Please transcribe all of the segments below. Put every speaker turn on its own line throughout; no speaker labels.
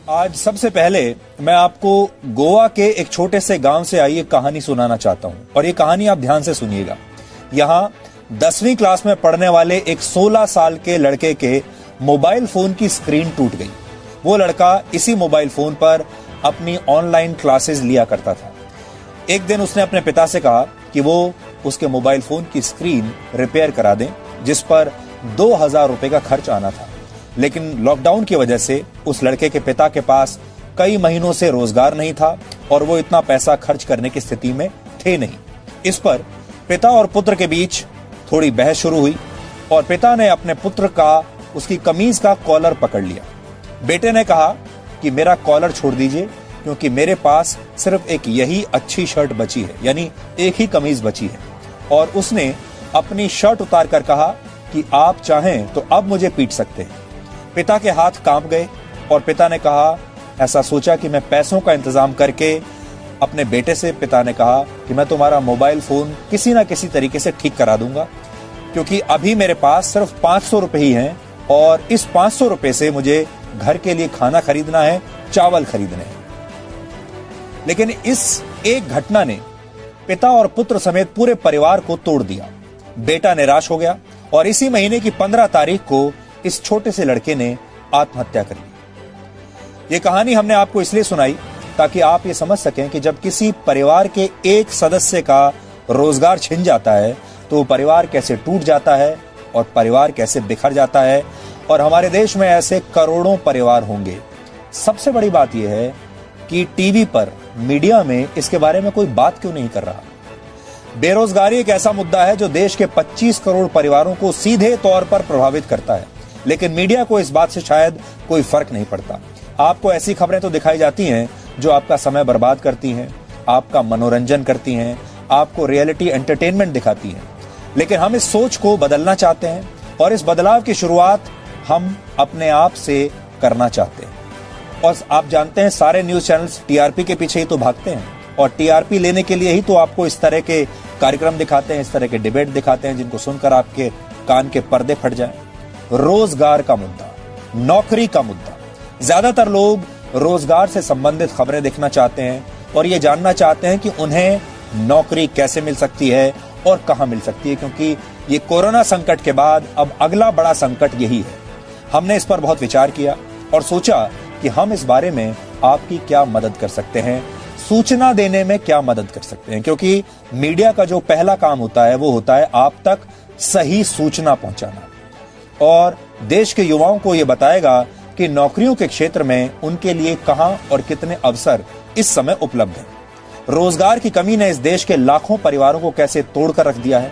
आज सबसे पहले मैं आपको गोवा के एक छोटे से गांव से आई एक कहानी सुनाना चाहता हूं और ये कहानी आप ध्यान से सुनिएगा। यहां 10वीं क्लास में पढ़ने वाले एक 16 साल के लड़के के मोबाइल फोन की स्क्रीन टूट गई। वो लड़का इसी मोबाइल फोन पर अपनी ऑनलाइन क्लासेस लिया करता था। एक दिन उसने अपने पिता से कहा कि वो उसके मोबाइल फोन की स्क्रीन रिपेयर करा दें, जिस पर 2000 रुपए का खर्च आना था। लेकिन लॉकडाउन की वजह से उस लड़के के पिता के पास कई महीनों से रोजगार नहीं था और वो इतना पैसा खर्च करने की स्थिति में थे नहीं। इस पर पिता और पुत्र के बीच थोड़ी बहस शुरू हुई और पिता ने अपने पुत्र का उसकी कमीज का कॉलर पकड़ लिया। बेटे ने कहा कि मेरा कॉलर छोड़ दीजिए क्योंकि मेरे पास सिर्फ एक यही अच्छी शर्ट बची है, यानी एक ही कमीज बची है। और उसने अपनी शर्ट उतार कर कहा कि आप चाहें तो अब मुझे पीट सकते हैं। पिता के हाथ कांप गए और पिता ने कहा, ऐसा सोचा कि मैं पैसों का इंतजाम करके अपने बेटे से पिता ने कहा कि मैं तुम्हारा मोबाइल फोन किसी ना किसी तरीके से ठीक करा दूंगा, क्योंकि अभी मेरे पास सिर्फ 500 रुपए ही हैं और इस 500 रुपए से मुझे घर के लिए खाना खरीदना है, चावल खरीदने हैं। लेकिन इस एक घटना ने पिता और पुत्र समेत पूरे परिवार को तोड़ दिया। बेटा निराश हो गया और इसी महीने की 15 तारीख को इस छोटे से लड़के ने आत्महत्या कर ली। ये कहानी हमने आपको इसलिए सुनाई ताकि आप ये समझ सकें कि जब किसी परिवार के एक सदस्य का रोजगार छिन जाता है तो परिवार कैसे टूट जाता है और परिवार कैसे बिखर जाता है। और हमारे देश में ऐसे करोड़ों परिवार होंगे। सबसे बड़ी बात यह है कि टीवी पर, मीडिया में इसके बारे में कोई बात क्यों नहीं कर रहा। बेरोजगारी एक ऐसा मुद्दा है जो देश के 25 करोड़ परिवारों को सीधे तौर पर प्रभावित करता है, लेकिन मीडिया को इस बात से शायद कोई फर्क नहीं पड़ता। आपको ऐसी खबरें तो दिखाई जाती हैं जो आपका समय बर्बाद करती हैं, आपका मनोरंजन करती हैं, आपको रियलिटी एंटरटेनमेंट दिखाती हैं। लेकिन हम इस सोच को बदलना चाहते हैं और इस बदलाव की शुरुआत हम अपने आप से करना चाहते हैं। और आप जानते हैं सारे न्यूज चैनल्स टीआरपी के पीछे ही तो भागते हैं और टीआरपी लेने के लिए ही तो आपको इस तरह के कार्यक्रम दिखाते हैं, इस तरह के डिबेट दिखाते हैं जिनको सुनकर आपके कान के पर्दे फट जाएं। रोजगार का मुद्दा, नौकरी का मुद्दा, ज्यादातर लोग रोजगार से संबंधित खबरें देखना चाहते हैं और ये जानना चाहते हैं कि उन्हें नौकरी कैसे मिल सकती है और कहां मिल सकती है, क्योंकि ये कोरोना संकट के बाद अब अगला बड़ा संकट यही है। हमने इस पर बहुत विचार किया और सोचा कि हम इस बारे में आपकी क्या मदद कर सकते हैं, सूचना देने में क्या मदद कर सकते हैं, क्योंकि मीडिया का जो पहला काम होता है वो होता है आप तक सही सूचना पहुंचाना और देश के युवाओं को यह बताएगा कि नौकरियों के क्षेत्र में उनके लिए कहां और कितने अवसर इस समय उपलब्ध हैं। रोजगार की कमी ने इस देश के लाखों परिवारों को कैसे तोड़कर रख दिया है,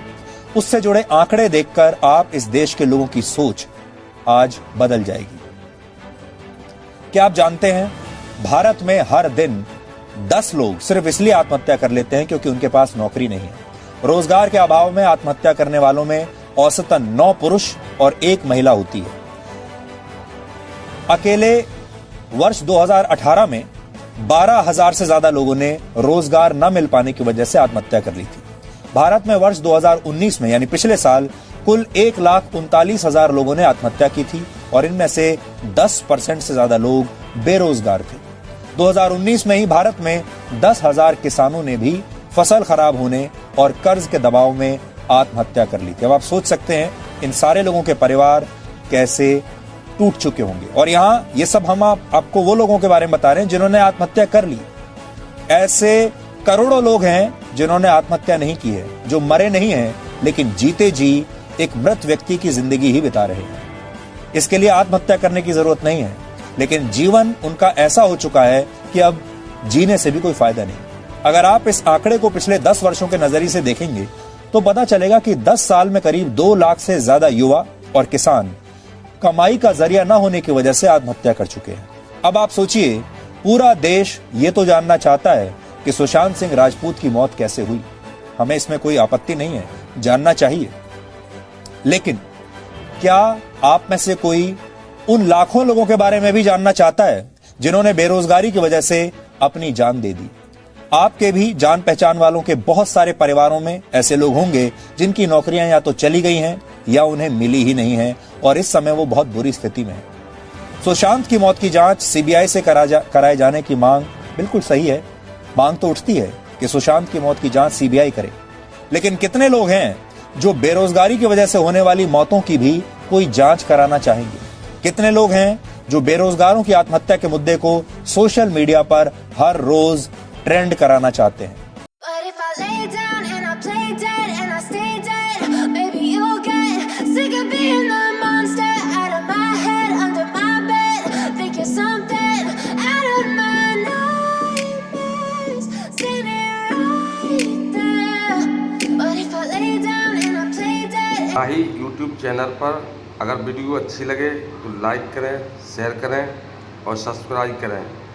उससे जुड़े आंकड़े देखकर आप इस देश के लोगों की सोच आज बदल जाएगी। क्या आप जानते हैं, भारत में हर दिन 10 लोग सिर्फ इसलिए आत्महत्या कर लेते हैं क्योंकि उनके पास नौकरी नहीं है। रोजगार के अभाव में आत्महत्या करने वालों में औसतन 9 पुरुष और 1 महिला होती है। अकेले वर्ष 2018 में 12,000 से ज्यादा लोगों ने रोजगार न मिल पाने की वजह से आत्महत्या कर ली थी। भारत में वर्ष 2019 में यानी पिछले साल कुल 1,39,000 लोगों ने आत्महत्या की थी और इनमें से 10% से ज्यादा लोग बेरोजगार थे। 2019 में ही भारत में 10,000 किसानों ने भी फसल खराब होने और कर्ज के दबाव में आत्महत्या कर ली थी। अब आप सोच सकते हैं इन सारे लोगों के परिवार कैसे टूट चुके होंगे। और यहां ये सब हम आपको वो लोगों के बारे में बता रहे हैं जिन्होंने आत्महत्या कर ली। ऐसे करोड़ों लोग हैं जिन्होंने आत्महत्या नहीं की है, जो मरे नहीं हैं लेकिन जीते जी एक मृत व्यक्ति की जिंदगी ही बिता रहे हैं। इसके लिए आत्महत्या करने की जरूरत नहीं है, लेकिन जीवन उनका ऐसा हो चुका है कि अब जीने से भी कोई फायदा नहीं। अगर आप इस आंकड़े को पिछले 10 वर्षों के नजरिए से देखेंगे तो पता चलेगा कि 10 साल में करीब 2 लाख से ज्यादा युवा और किसान कमाई का जरिया न होने की वजह से आत्महत्या कर चुके हैं। अब आप सोचिए, पूरा देश ये तो जानना चाहता है कि सुशांत सिंह राजपूत की मौत कैसे हुई। हमें इसमें कोई आपत्ति नहीं है, जानना चाहिए। लेकिन क्या आप में से कोई उन लाखों लोगों के बारे में भी जानना चाहता है जिन्होंने बेरोजगारी की वजह से अपनी जान दे दी? आपके भी जान पहचान वालों के बहुत सारे परिवारों में ऐसे लोग होंगे जिनकी नौकरियां या तो चली गई हैं या उन्हें मिली ही नहीं है और इस समय वो बहुत बुरी स्थिति में है। सुशांत की मौत की जांच सीबीआई से कराए जाने की मांग बिल्कुल सही है। मांग तो उठती है कि सुशांत की मौत की जांच सीबीआई करे, लेकिन कितने लोग हैं जो बेरोजगारी की वजह से होने वाली मौतों की भी कोई जांच कराना चाहेंगे? कितने लोग हैं जो बेरोजगारों की आत्महत्या के मुद्दे को सोशल मीडिया पर हर रोज ट्रेंड कराना चाहते हैं?
ही यूट्यूब चैनल पर अगर वीडियो अच्छी लगे तो लाइक करें, शेयर करें और सब्सक्राइब करें।